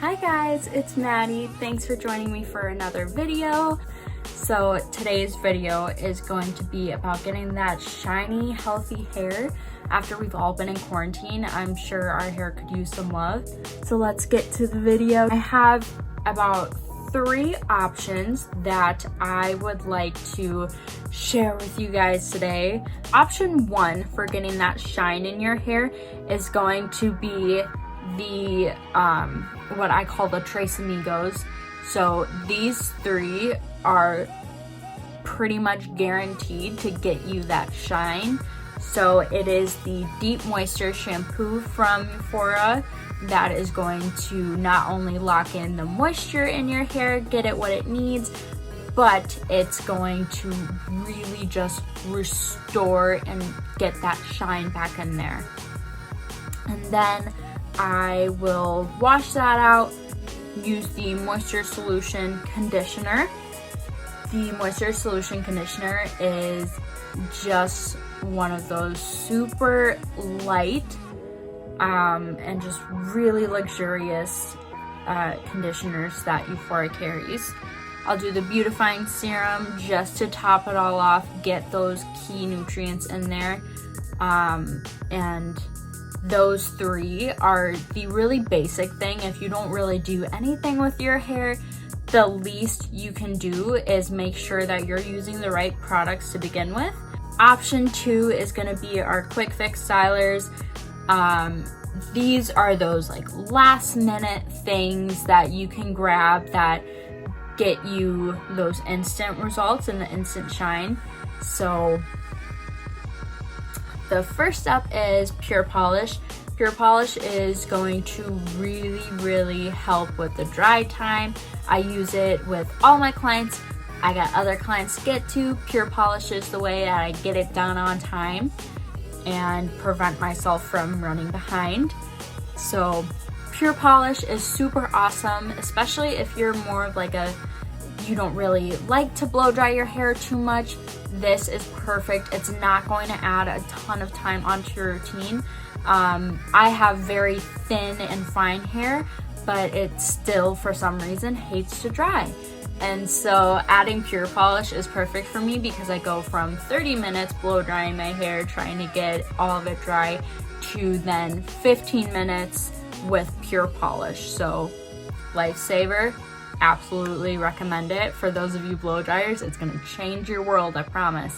Hi guys, it's Maddie. Thanks for joining me for another video. So today's video is going to be about getting that shiny, healthy hair after we've all been in quarantine. I'm sure our hair could use some love. So let's get to the video. I have about 3 options that I would like to share with you guys today. Option 1 for getting that shine in your hair is going to be the what I call the Tres Amigos. So these 3 are pretty much guaranteed to get you that shine. So it is the Deep Moisture Shampoo from Eufora that is going to not only lock in the moisture in your hair, get it what it needs, but it's going to really just restore and get that shine back in there. And then I will wash that out, use the Moisture Solution Conditioner. The Moisture Solution Conditioner is just one of those super light and just really luxurious conditioners that Eufora carries. I'll do the Beautifying Serum just to top it all off, get those key nutrients in there, and those 3 are the really basic thing. If you don't really do anything with your hair, the least you can do is make sure that you're using the right products to begin with. Option 2 is going to be our quick fix stylers. These are those like last minute things that you can grab that get you those instant results and the instant shine. So the first up is Pure Polish. Pure Polish is going to really help with the dry time. I use it with all my clients. I got other clients to get to. Pure Polish is the way that I get it done on time and prevent myself from running behind. So Pure Polish is super awesome, especially if you're more of like you don't really like to blow dry your hair too much. This is perfect. It's not going to add a ton of time onto your routine. I have very thin and fine hair, but it still for some reason hates to dry. And so adding Pure Polish is perfect for me because I go from 30 minutes blow drying my hair, trying to get all of it dry, to then 15 minutes with Pure Polish. So lifesaver, absolutely recommend it. For those of you blow dryers, it's gonna change your world, I promise.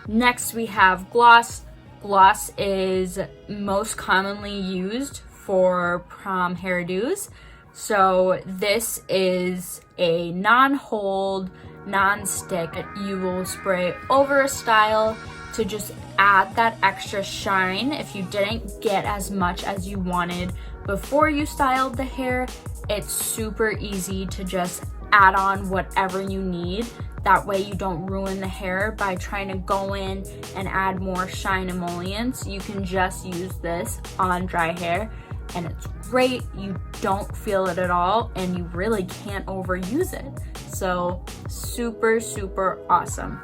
Next we have Gloss. Gloss is most commonly used for prom hairdos. So this is a non-hold, non-stick. You will spray over a style to just add that extra shine. If you didn't get as much as you wanted before you styled the hair, it's super easy to just add on whatever you need. That way you don't ruin the hair by trying to go in and add more shine emollients. You can just use this on dry hair and it's great. You don't feel it at all and you really can't overuse it. So super awesome.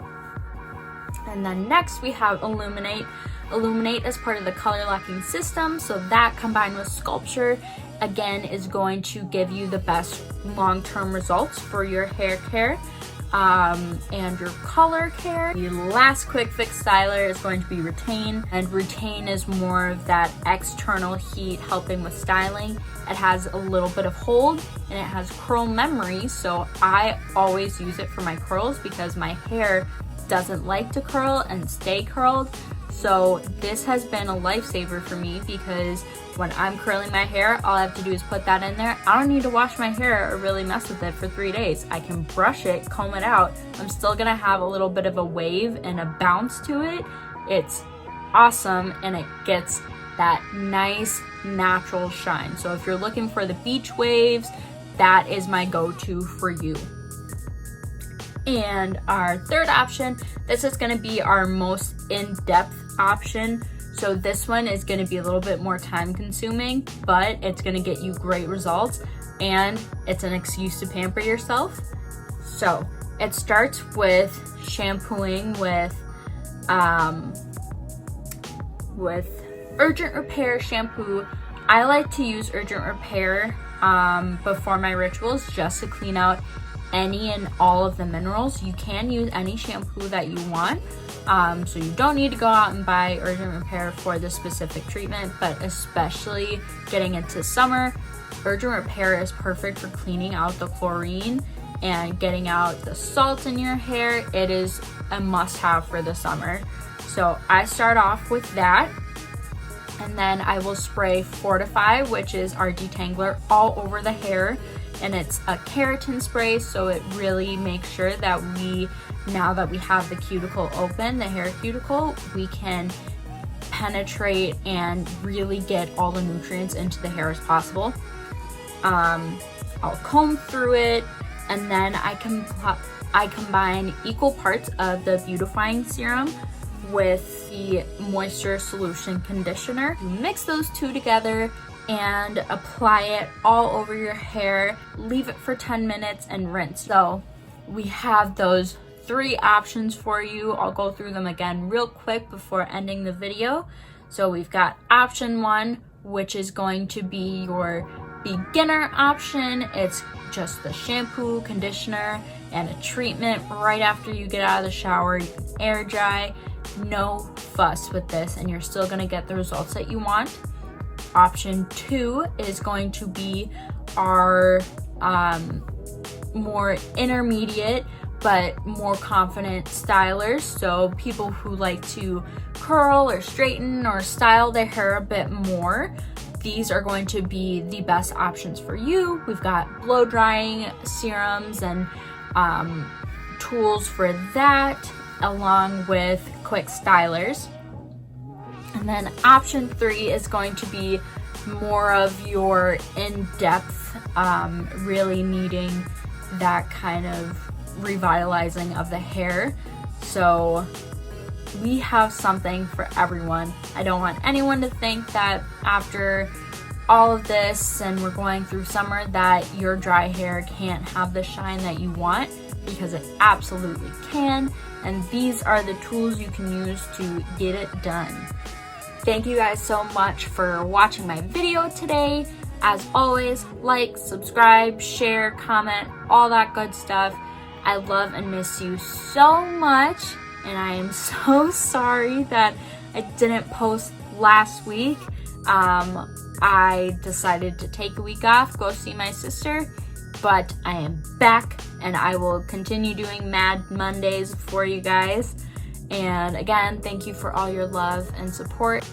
And then next we have Illuminate. Illuminate is part of the color locking system, so that combined with Sculpture again is going to give you the best long-term results for your hair care and your color care. The last quick fix styler is going to be Retain, and Retain is more of that external heat helping with styling. It has a little bit of hold and it has curl memory, so I always use it for my curls because my hair doesn't like to curl and stay curled. So this has been a lifesaver for me because when I'm curling my hair, all I have to do is put that in there. I don't need to wash my hair or really mess with it for 3 days. I can brush it, comb it out. I'm still gonna have a little bit of a wave and a bounce to it. It's awesome and it gets that nice natural shine. So if you're looking for the beach waves, that is my go-to for you. And our third option, this is going to be our most in-depth option. So this one is going to be a little bit more time consuming, but it's going to get you great results and it's an excuse to pamper yourself. So it starts with shampooing with Urgent Repair shampoo. I like to use Urgent Repair before my rituals, just to clean out any and all of the minerals. You can use any shampoo that you want, so you don't need to go out and buy Urgent Repair for this specific treatment, but especially getting into summer, Urgent Repair is perfect for cleaning out the chlorine and getting out the salt in your hair. It is a must-have for the summer. So I start off with that, and then I will spray Fortifi, which is our detangler, all over the hair. And it's a keratin spray, so it really makes sure that now that we have the cuticle open, the hair cuticle, we can penetrate and really get all the nutrients into the hair as possible. I'll comb through it, and then I combine equal parts of the Beautifying serum with the moisture solution conditioner. Mix those two together and apply it all over your hair. Leave it for 10 minutes and rinse. So we have those 3 options for you. I'll go through them again real quick before ending the video. So we've got option 1, which is going to be your beginner option. It's just the shampoo, conditioner, and a treatment right after you get out of the shower. You can air dry, no fuss with this, and you're still gonna get the results that you want. Option 2 is going to be our more intermediate but more confident stylers. So people who like to curl or straighten or style their hair a bit more, these are going to be the best options for you. We've got blow drying serums and tools for that, along with quick stylers. And then option 3 is going to be more of your in-depth, really needing that kind of revitalizing of the hair. So we have something for everyone. I don't want anyone to think that after all of this and we're going through summer that your dry hair can't have the shine that you want, because it absolutely can. And these are the tools you can use to get it done. Thank you guys so much for watching my video today. As always, like, subscribe, share, comment, all that good stuff. I love and miss you so much, and I am so sorry that I didn't post last week. I decided to take a week off, go see my sister, but I am back, and I will continue doing Mad Mondays for you guys. And again, thank you for all your love and support.